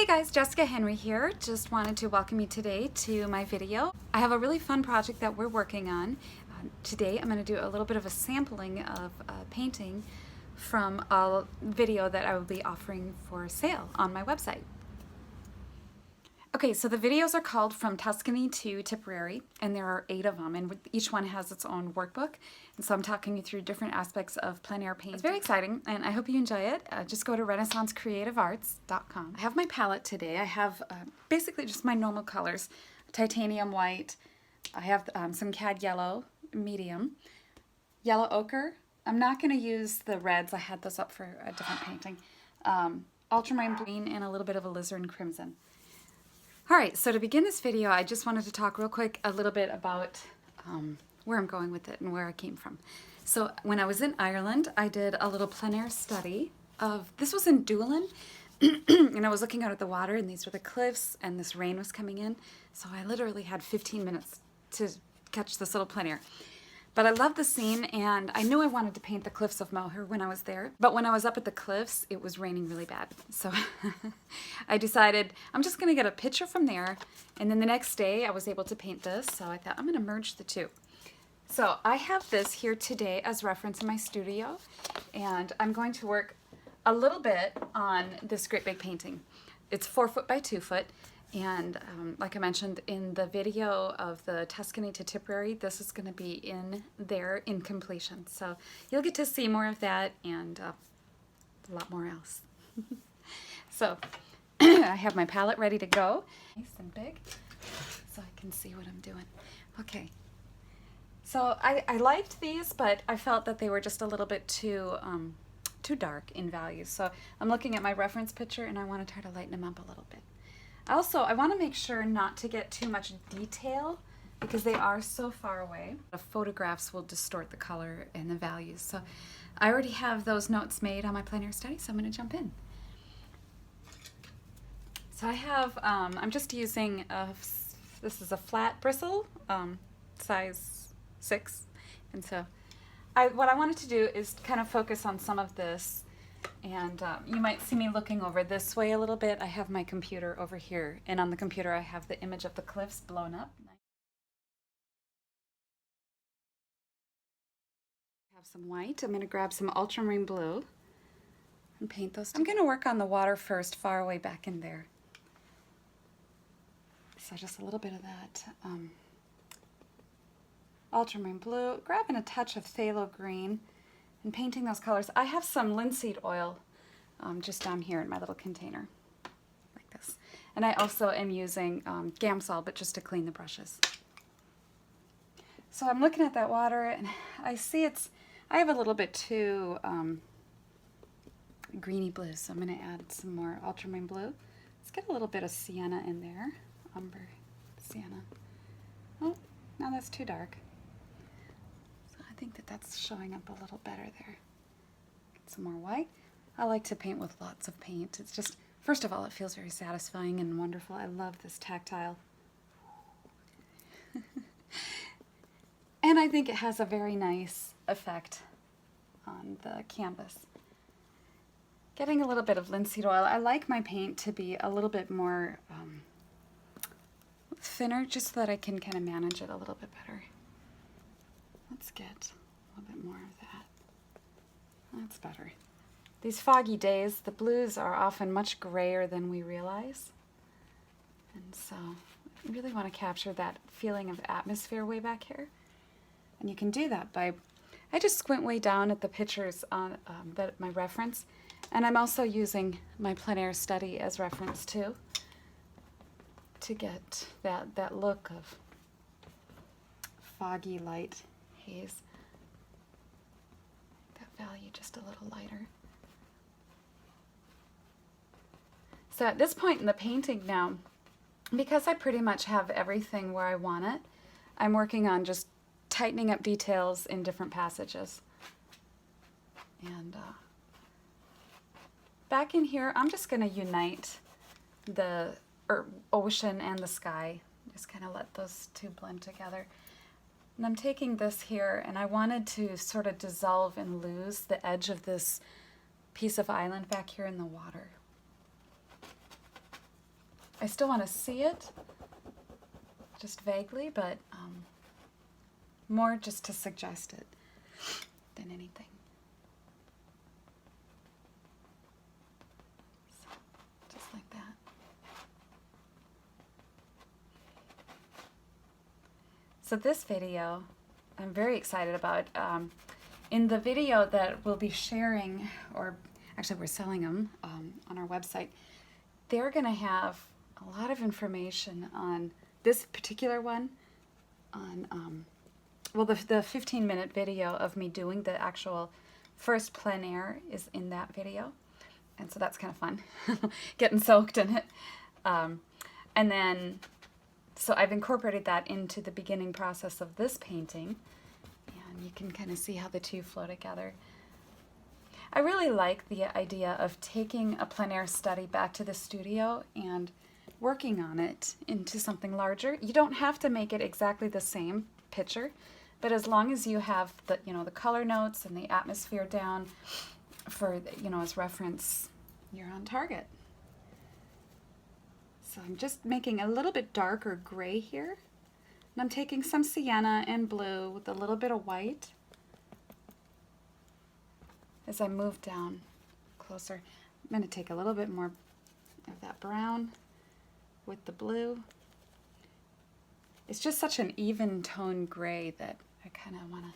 Hey guys, Jessica Henry here. Just wanted to welcome you today to my video. I have a really fun project that we're working on. Today I'm going to do a little bit of a sampling of painting from a video that I will be offering for sale on my website. Okay, so the videos are called From Tuscany to Tipperary, and there are 8 of them, and each one has its own workbook. And so I'm talking you through different aspects of plein air painting. It's very exciting, and I hope you enjoy it. Just go to renaissancecreativearts.com. I have my palette today. I have basically just my normal colors: titanium white. I have some cad yellow, medium, yellow ochre. I'm not going to use the reds. I had those up for a different painting. Ultramarine Green and a little bit of Alizarin Crimson. Alright, so to begin this video, I just wanted to talk real quick a little bit about where I'm going with it and where I came from. So when I was in Ireland, I did a little plein air study of, this was in Doolin, and I was looking out at the water, and these were the cliffs, and this rain was coming in, so I literally had 15 minutes to catch this little plein air. But I loved the scene, and I knew I wanted to paint the cliffs of Moher when I was there. But when I was up at the cliffs, it was raining really bad. So I decided I'm just going to get a picture from there. And then the next day, I was able to paint this. So I thought I'm going to merge the two. So I have this here today as reference in my studio. And I'm going to work a little bit on this great big painting. It's 4 foot by 2 foot. And like I mentioned in the video of the Tuscany to Tipperary, this is going to be in there in completion. So you'll get to see more of that and a lot more else. So I have my palette ready to go. Nice and big so I can see what I'm doing. Okay. So I liked these, but I felt that they were just a little bit too dark in value. So I'm looking at my reference picture and I want to try to lighten them up a little bit. Also, I want to make sure not to get too much detail because they are so far away. The photographs will distort the color and the values. So I already have those notes made on my plein air study, so I'm going to jump in. So I have, I'm just using, this is a flat bristle, size 6. And so what I wanted to do is kind of focus on some of this. And you might see me looking over this way a little bit. I have my computer over here, and on the computer I have the image of the cliffs blown up. I have some white. I'm going to grab some ultramarine blue and paint those. I'm going to work on the water first, far away back in there. So just a little bit of that ultramarine blue, grabbing a touch of Pthalo Green, and painting those colors. I have some linseed oil just down here in my little container, like this. And I also am using Gamsol, but just to clean the brushes. So I'm looking at that water, and I see I have a little bit too greeny blue, so I'm going to add some more ultramarine blue. Let's get a little bit of Sienna in there, umber Sienna. Oh, now that's too dark. I think that's showing up a little better there. Get some more white. I like to paint with lots of paint. It's just, first of all, it feels very satisfying and wonderful. I love this tactile. And I think it has a very nice effect on the canvas. Getting a little bit of linseed oil. I like my paint to be a little bit more thinner, just so that I can kind of manage it a little bit better. Let's get a little bit more of that. That's better. These foggy days, the blues are often much grayer than we realize. And so I really want to capture that feeling of atmosphere way back here. And you can do that by, I just squint way down at the pictures on my reference. And I'm also using my plein air study as reference too, to get that look of foggy light haze. That value just a little lighter. So at this point in the painting now, because I pretty much have everything where I want it, I'm working on just tightening up details in different passages. And back in here, I'm just going to unite the ocean and the sky. Just kind of let those two blend together. And I'm taking this here, and I wanted to sort of dissolve and lose the edge of this piece of island back here in the water. I still want to see it, just vaguely, but more just to suggest it than anything. So, just like that. So this video, I'm very excited about. In the video that we'll be sharing, or actually we're selling them on our website, they're going to have a lot of information on this particular one, on, well, the 15-minute video of me doing the actual first plein air is in that video, and so that's kind of fun, getting soaked in it. And then, so I've incorporated that into the beginning process of this painting, and you can kind of see how the two flow together. I really like the idea of taking a plein air study back to the studio and working on it into something larger. You don't have to make it exactly the same picture, but as long as you have the, you know, the color notes and the atmosphere down for, you know, as reference, you're on target. So I'm just making a little bit darker gray here, and I'm taking some sienna and blue with a little bit of white. As I move down closer, I'm going to take a little bit more of that brown with the blue. It's just such an even tone gray that I kind of want to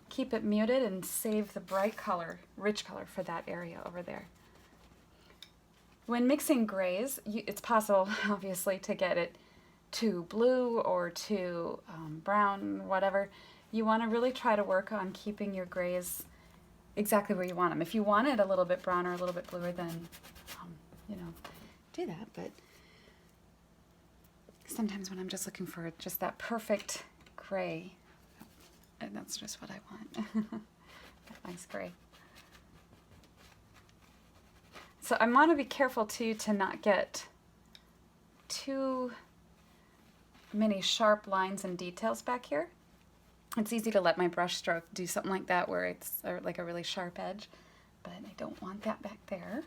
keep it muted and save the bright color, rich color for that area over there. When mixing grays, it's possible, obviously, to get it too blue or too brown, whatever. You want to really try to work on keeping your grays exactly where you want them. If you want it a little bit brown or a little bit bluer, then, you know, do that. But sometimes when I'm just looking for just that perfect gray, and that's just what I want. That nice gray. So I want to be careful too to not get too many sharp lines and details back here. It's easy to let my brush stroke do something like that where it's like a really sharp edge, but I don't want that back there.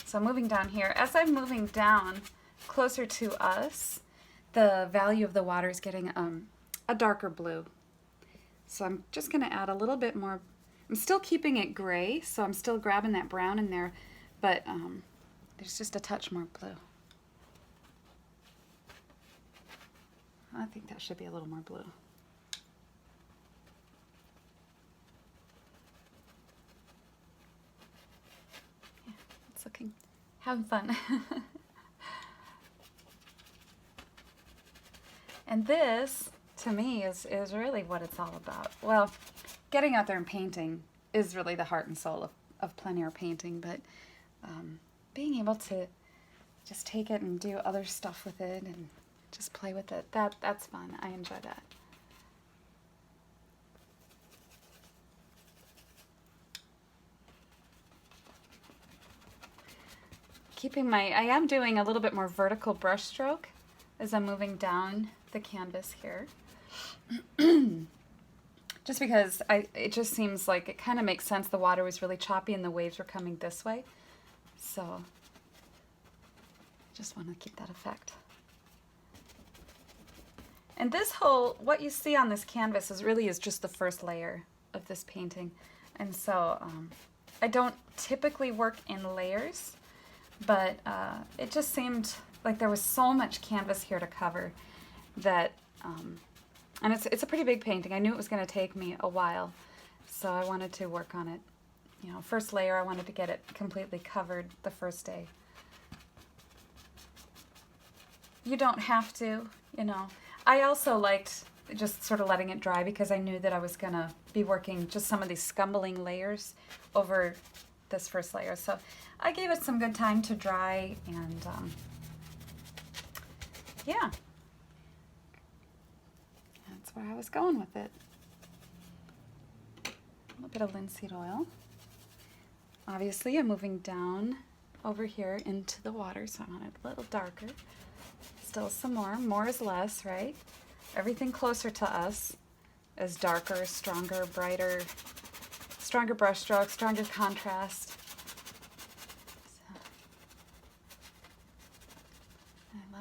So moving down here, as I'm moving down closer to us, the value of the water is getting a darker blue. So I'm just going to add a little bit more. I'm still keeping it gray, so I'm still grabbing that brown in there, but there's just a touch more blue. I think that should be a little more blue. Yeah, it's looking, having fun. And this, to me, is really what it's all about. Well, getting out there and painting is really the heart and soul of plein air painting, but being able to just take it and do other stuff with it and just play with it, that's fun. I enjoy that. I am doing a little bit more vertical brush stroke as I'm moving down the canvas here. Just because it just seems like it kind of makes sense. The water was really choppy and the waves were coming this way. So just want to keep that effect. And this whole, what you see on this canvas is just the first layer of this painting. And so I don't typically work in layers, but it just seemed like there was so much canvas here to cover that, and it's a pretty big painting. I knew it was going to take me a while, so I wanted to work on it. You know, first layer, I wanted to get it completely covered the first day. You don't have to, you know. I also liked just sort of letting it dry because I knew that I was going to be working just some of these scumbling layers over this first layer. So I gave it some good time to dry, and yeah. That's where I was going with it. A little bit of linseed oil. Obviously, I'm moving down over here into the water, so I want it a little darker. Still some more. More is less, right? Everything closer to us is darker, stronger, brighter, stronger brush strokes, stronger contrast.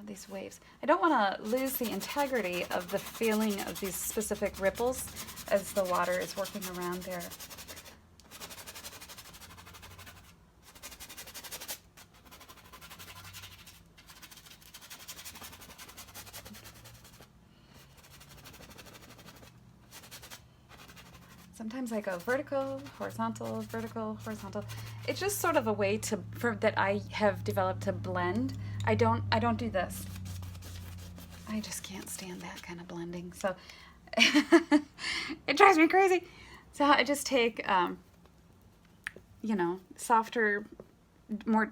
love these waves. I don't want to lose the integrity of the feeling of these specific ripples as the water is working around there. Sometimes I go vertical, horizontal, vertical, horizontal. It's just sort of a way that I have developed to blend. I don't do this. I just can't stand that kind of blending. So it drives me crazy. So I just take, you know, softer, more,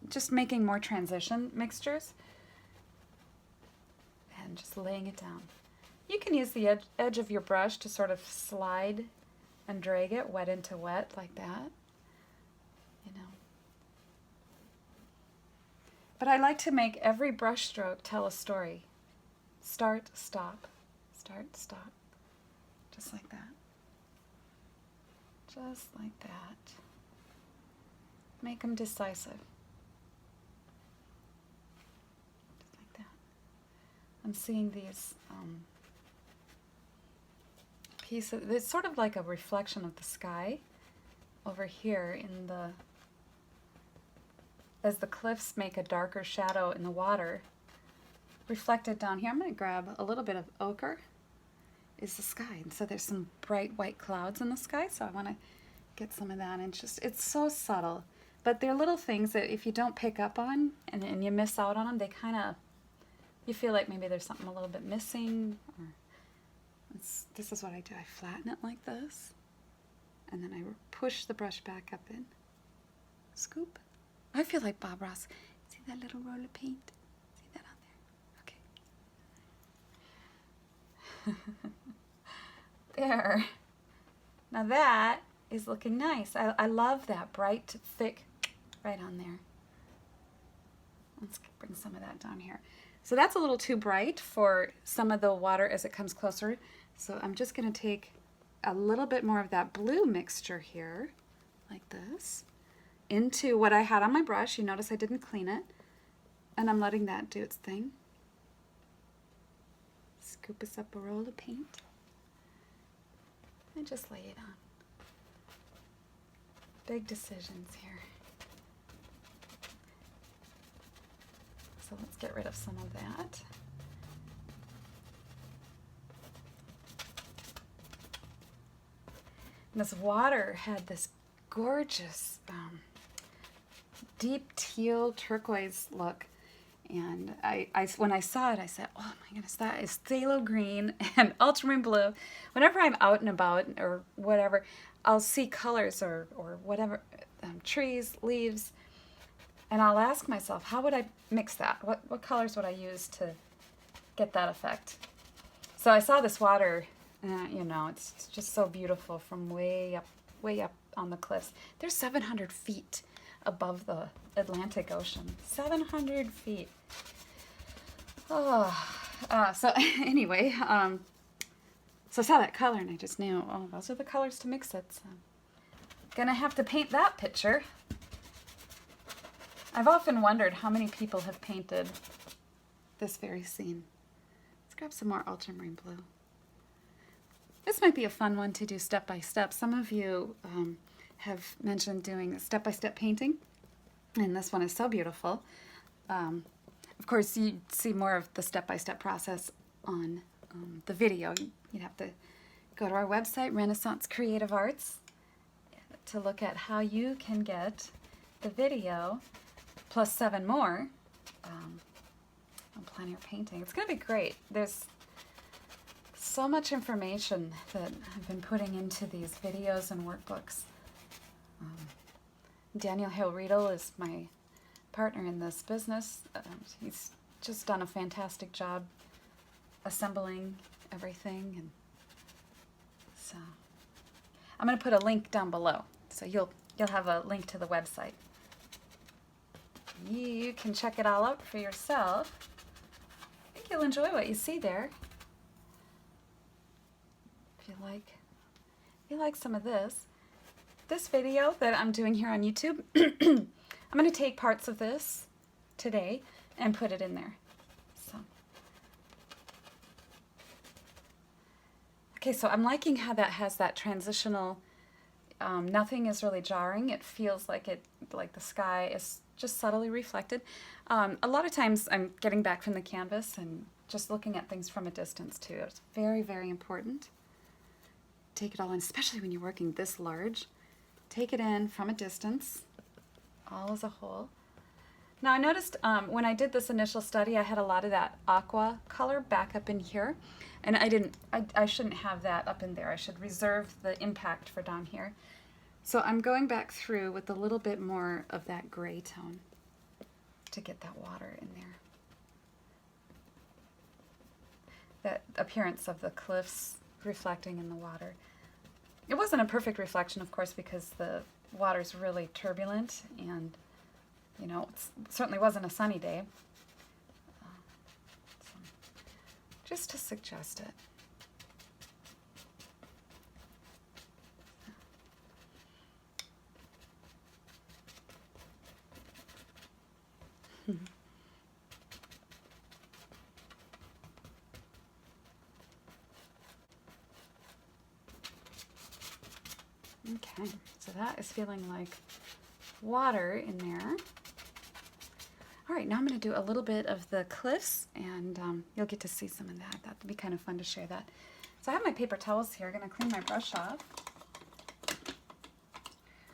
just making more transition mixtures and just laying it down. You can use the edge of your brush to sort of slide and drag it wet into wet like that, you know. But I like to make every brush stroke tell a story. Start, stop, start, stop, just like that. Just like that. Make them decisive. Just like that. I'm seeing these pieces. It's sort of like a reflection of the sky over here in the, as the cliffs make a darker shadow in the water, reflected down here. I'm going to grab a little bit of ochre, is the sky. And so there's some bright white clouds in the sky, so I want to get some of that. And it's so subtle. But they're little things that if you don't pick up on and you miss out on them, they kind of, you feel like maybe there's something a little bit missing. Or this is what I do. I flatten it like this, and then I push the brush back up in. Scoop. I feel like Bob Ross. See that little roll of paint? See that on there? Okay. There. Now that is looking nice. I love that bright, thick, right on there. Let's bring some of that down here. So that's a little too bright for some of the water as it comes closer. So I'm just going to take a little bit more of that blue mixture here, like this, into what I had on my brush. You notice I didn't clean it. And I'm letting that do its thing. Scoop us up a roll of paint. And just lay it on. Big decisions here. So let's get rid of some of that. And this water had this gorgeous deep teal turquoise look. And when I saw it, I said, oh my goodness, that is Pthalo Green and Ultramarine Blue. Whenever I'm out and about or whatever, I'll see colors or whatever, trees, leaves, and I'll ask myself, how would I mix that? What colors would I use to get that effect? So I saw this water, you know, it's just so beautiful from way up on the cliffs. They're 700 feet above the Atlantic Ocean. 700 feet. Oh, so anyway, so I saw that color and I just knew, oh, those are the colors to mix it. So gonna have to paint that picture. I've often wondered how many people have painted this very scene. Let's grab some more ultramarine blue. This might be a fun one to do step by step. Some of you have mentioned doing a step-by-step painting, and this one is so beautiful. Of course, you see more of the step-by-step process on the video. You'd have to go to our website, Renaissance Creative Arts, to look at how you can get the video plus 7 more on plein air painting. It's going to be great. There's so much information that I've been putting into these videos and workbooks. Daniel Hill-Riedel is my partner in this business. He's just done a fantastic job assembling everything, and so I'm going to put a link down below, so you'll have a link to the website. You can check it all out for yourself. I think you'll enjoy what you see there. If you like some of this video that I'm doing here on YouTube, I'm going to take parts of this today and put it in there. Okay, so I'm liking how that has that transitional, nothing is really jarring. It feels like like the sky is just subtly reflected. A lot of times I'm getting back from the canvas and just looking at things from a distance too. It's very, very important. Take it all in, especially when you're working this large. Take it in from a distance, all as a whole. Now I noticed when I did this initial study, I had a lot of that aqua color back up in here, and I shouldn't have that up in there. I should reserve the impact for down here. So I'm going back through with a little bit more of that gray tone to get that water in there. That appearance of the cliffs reflecting in the water. It wasn't a perfect reflection, of course, because the water's really turbulent, and you know, it certainly wasn't a sunny day. So just to suggest it. Okay, so that is feeling like water in there. All right, now I'm going to do a little bit of the cliffs, and you'll get to see some of that. That would be kind of fun to share that. So I have my paper towels here. I'm going to clean my brush off.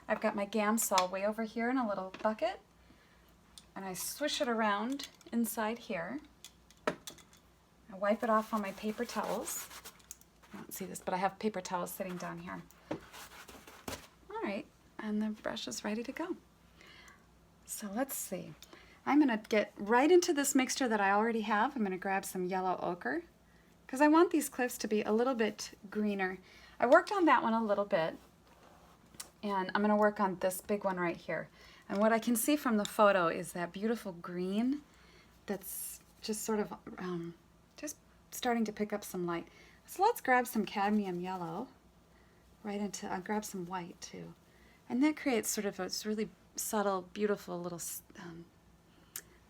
I've got my Gamsol way over here in a little bucket, and I swish it around inside here. I wipe it off on my paper towels. I don't see this, but I have paper towels sitting down here. All right, and the brush is ready to go. So let's see. I'm going to get right into this mixture that I already have. I'm going to grab some yellow ochre because I want these cliffs to be a little bit greener. I worked on that one a little bit, and I'm going to work on this big one right here. And what I can see from the photo is that beautiful green that's just sort of just starting to pick up some light. So let's grab some cadmium yellow right into, I'll grab some white too. And that creates sort of a really subtle, beautiful little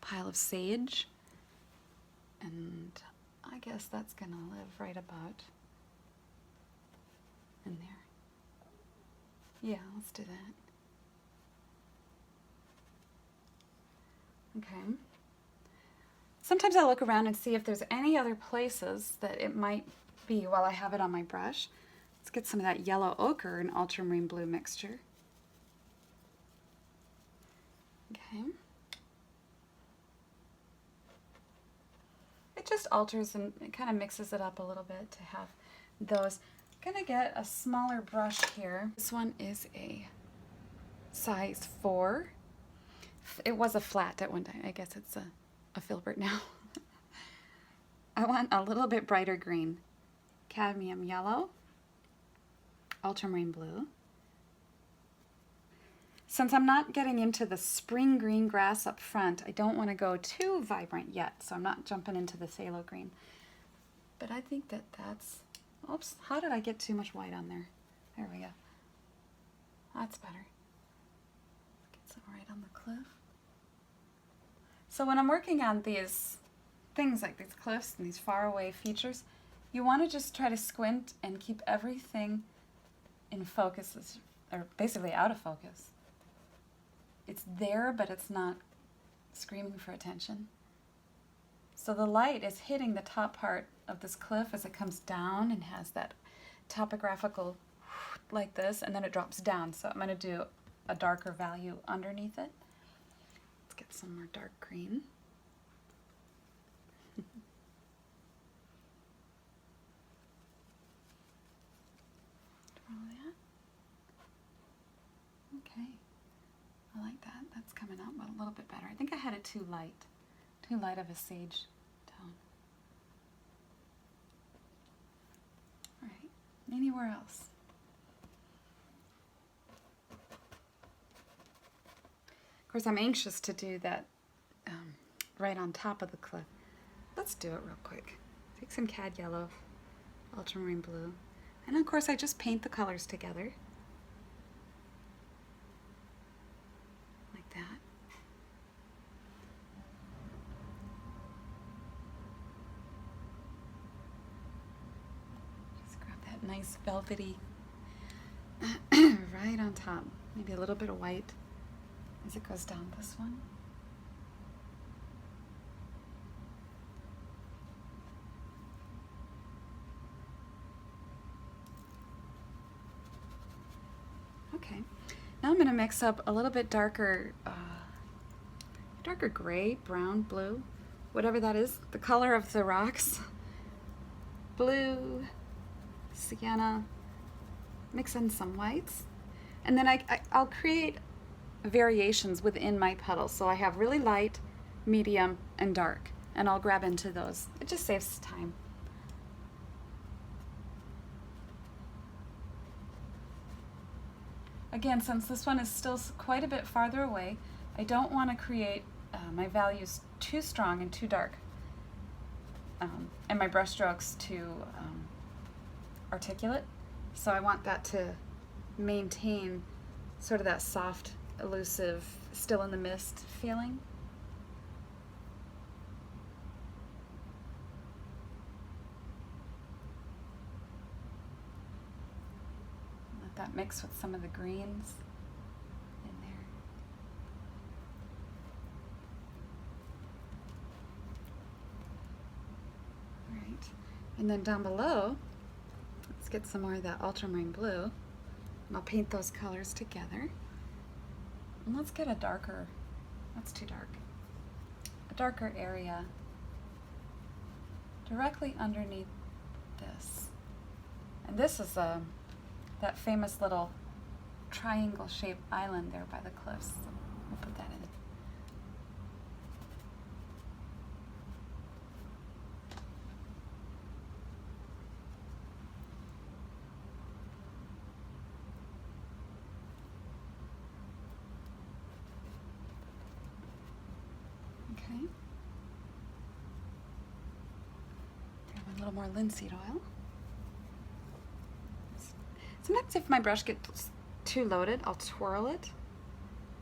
pile of sage. And I guess that's gonna live right about in there. Yeah, let's do that. Okay. Sometimes I look around and see if there's any other places that it might be while I have it on my brush. Let's get some of that yellow ochre and ultramarine blue mixture. Okay. It just alters and it kind of mixes it up a little bit to have those. I'm gonna get a smaller brush here. This one is a size 4. It was a flat at one time. I guess it's a filbert now. I want a little bit brighter green. Cadmium yellow, ultramarine blue. Since I'm not getting into the spring green grass up front, I don't want to go too vibrant yet, so I'm not jumping into the phthalo green. But I think that that's, oops, how did I get too much white on there? There we go. That's better. Get some right on the cliff. So when I'm working on these things like these cliffs and these faraway features, you want to just try to squint and keep everything in focus, or basically out of focus. It's there, but it's not screaming for attention. So the light is hitting the top part of this cliff as it comes down and has that topographical like this, and then it drops down. So I'm going to do a darker value underneath it. Let's get some more dark green. Okay, I like that. That's coming out a little bit better. I think I had it too light of a sage tone. All right, anywhere else? Of course, I'm anxious to do that right on top of the cliff. Let's do it real quick. Take some cad yellow, ultramarine blue, and of course I just paint the colors together. Like that. Just grab that nice velvety right on top. Maybe a little bit of white as it goes down this one. Okay, now I'm going to mix up a little bit darker, darker gray, brown, blue, whatever that is, the color of the rocks. Blue, sienna, mix in some whites, and then I'll create variations within my petals. So I have really light, medium, and dark, and I'll grab into those. It just saves time. Again, since this one is still quite a bit farther away, I don't want to create my values too strong and too dark, and my brush strokes too articulate. So I want that to maintain sort of that soft, elusive, still in the mist feeling. That mix with some of the greens in there. All right, and then down below, let's get some more of that ultramarine blue, and I'll paint those colors together. And let's get a darker, that's too dark, a darker area directly underneath this. And this is that famous little triangle-shaped island there by the cliffs. So we'll put that in. Okay. Grab a little more linseed oil. Sometimes if my brush gets too loaded, I'll twirl it,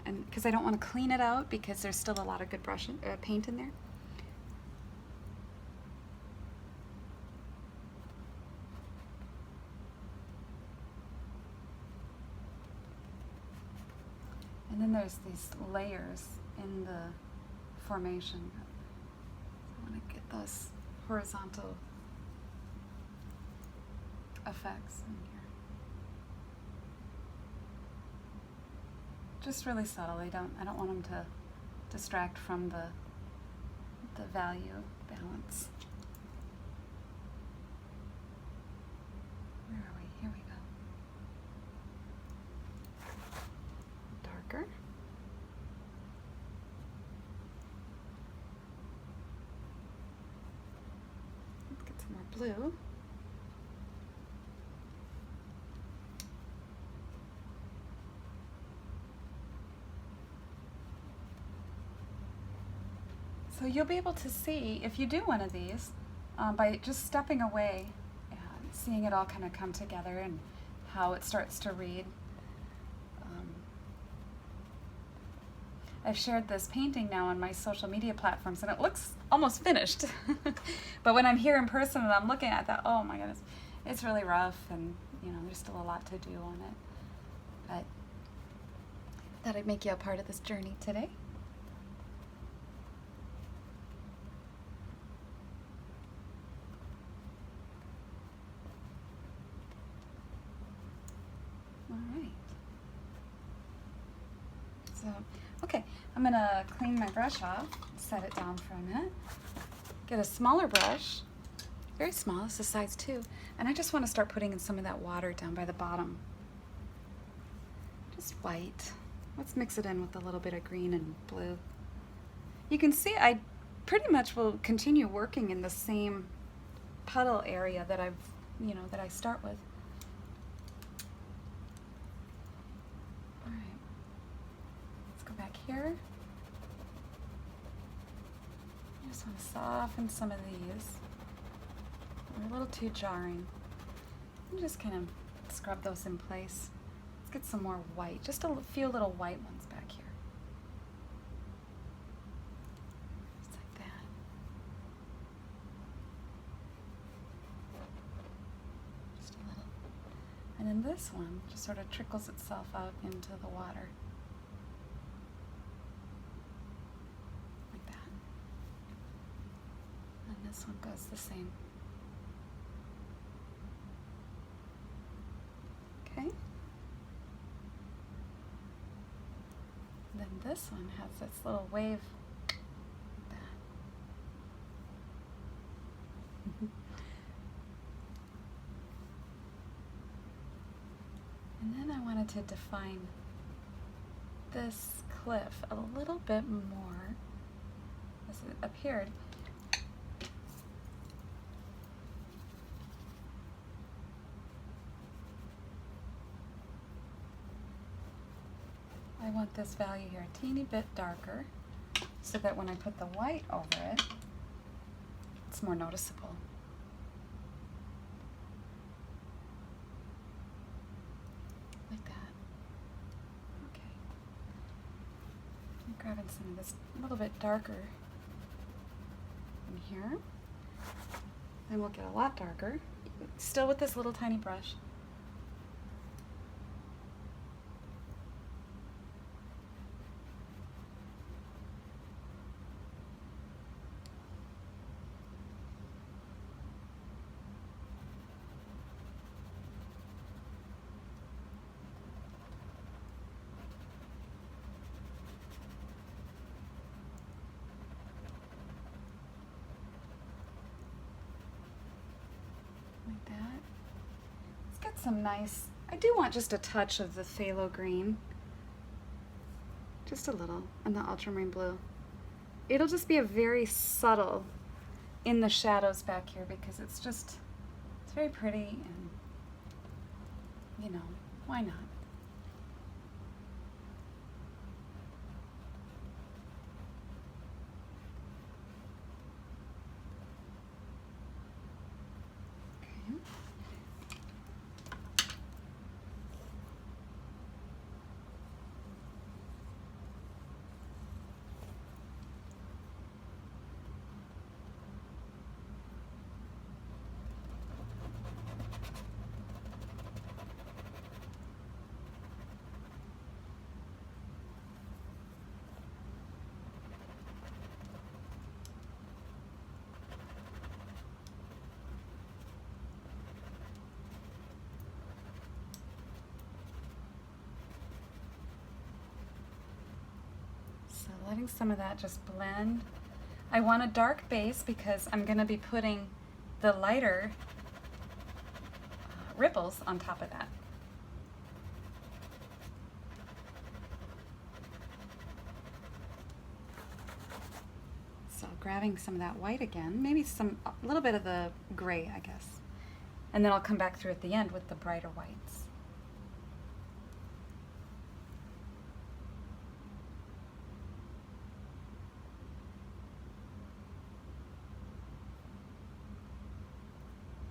and because I don't want to clean it out because there's still a lot of good paint in there. And then there's these layers in the formation. I want to get those horizontal effects in here. Just really subtle. I don't want them to distract from the value balance. Where are we? Here we go. Darker. Let's get some more blue. So you'll be able to see, if you do one of these, by just stepping away, seeing it all kind of come together and how it starts to read. I've shared this painting now on my social media platforms, and it looks almost finished. But when I'm here in person and I'm looking at that, oh my goodness, it's really rough, and there's still a lot to do on it. But I thought I'd make you a part of this journey today. So, okay, I'm going to clean my brush off, set it down for a minute, get a smaller brush, very small, this is size 2, and I just want to start putting in some of that water down by the bottom. Just white. Let's mix it in with a little bit of green and blue. You can see I pretty much will continue working in the same puddle area that that I start with. Back here. I just want to soften some of these. They're a little too jarring. And just kind of scrub those in place. Let's get some more white, just a few little white ones back here. Just like that. Just a little. then this one just sort of trickles itself out into the water. Like that. And this one goes the same. Okay. Then this one has this little wave. Like that. And then I wanted to define this cliff a little bit more as it appeared. I want this value here a teeny bit darker so that when I put the white over it, it's more noticeable. Like that. Okay. I'm grabbing some of this a little bit darker in here. Then we'll get a lot darker, still with this little tiny brush. Like that. Let's get some nice, I do want just a touch of the Pthalo Green. Just a little, and the Ultramarine Blue. It'll just be a very subtle in the shadows back here because it's very pretty and, you know, why not? Letting some of that just blend. I want a dark base because I'm going to be putting the lighter ripples on top of that. So grabbing some of that white again, maybe a little bit of the gray, I guess. And then I'll come back through at the end with the brighter whites.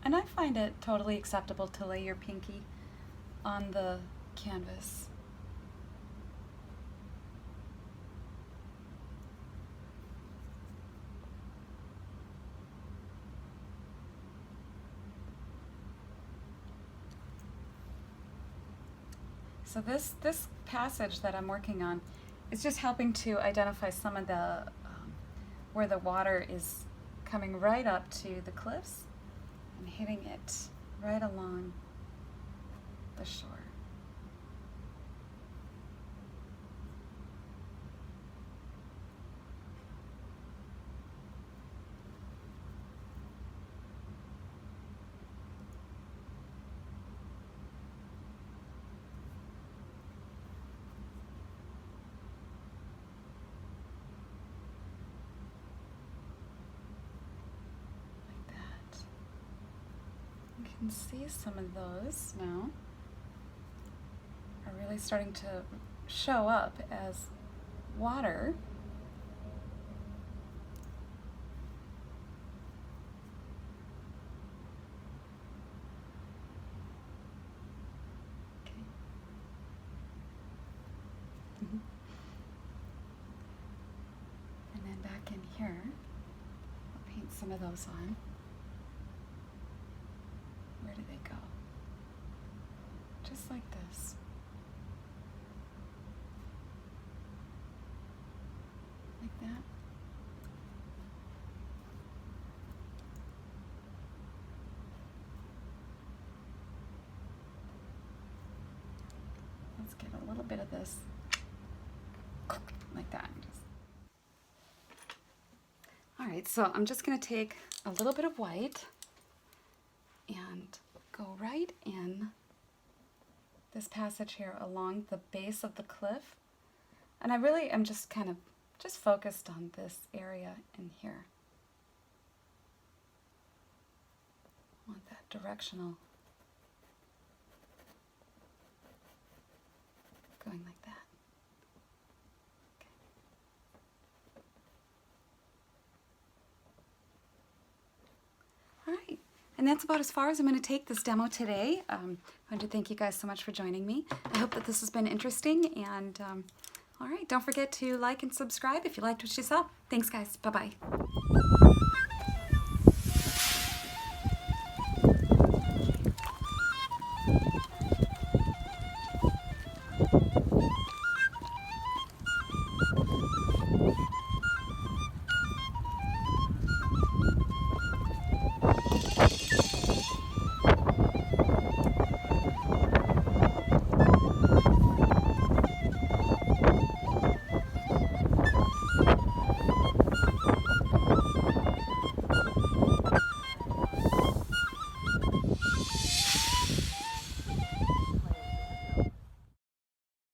And I find it totally acceptable to lay your pinky on the canvas. So this passage that I'm working on is just helping to identify some of the, where the water is coming right up to the cliffs and hitting it right along the shore. You can see some of those now are really starting to show up as water. Okay. And then back in here, I'll paint some of those on. Where do they go? just like this. Like that. Let's get a little bit of this like that. All right, so I'm just going to take a little bit of white and go right in this passage here along the base of the cliff. And I really am just kind of focused on this area in here. I want that directional going like that. All right, and that's about as far as I'm going to take this demo today. I want to thank you guys so much for joining me. I hope that this has been interesting, and all right, don't forget to like and subscribe if you liked what you saw. Thanks, guys. Bye-bye.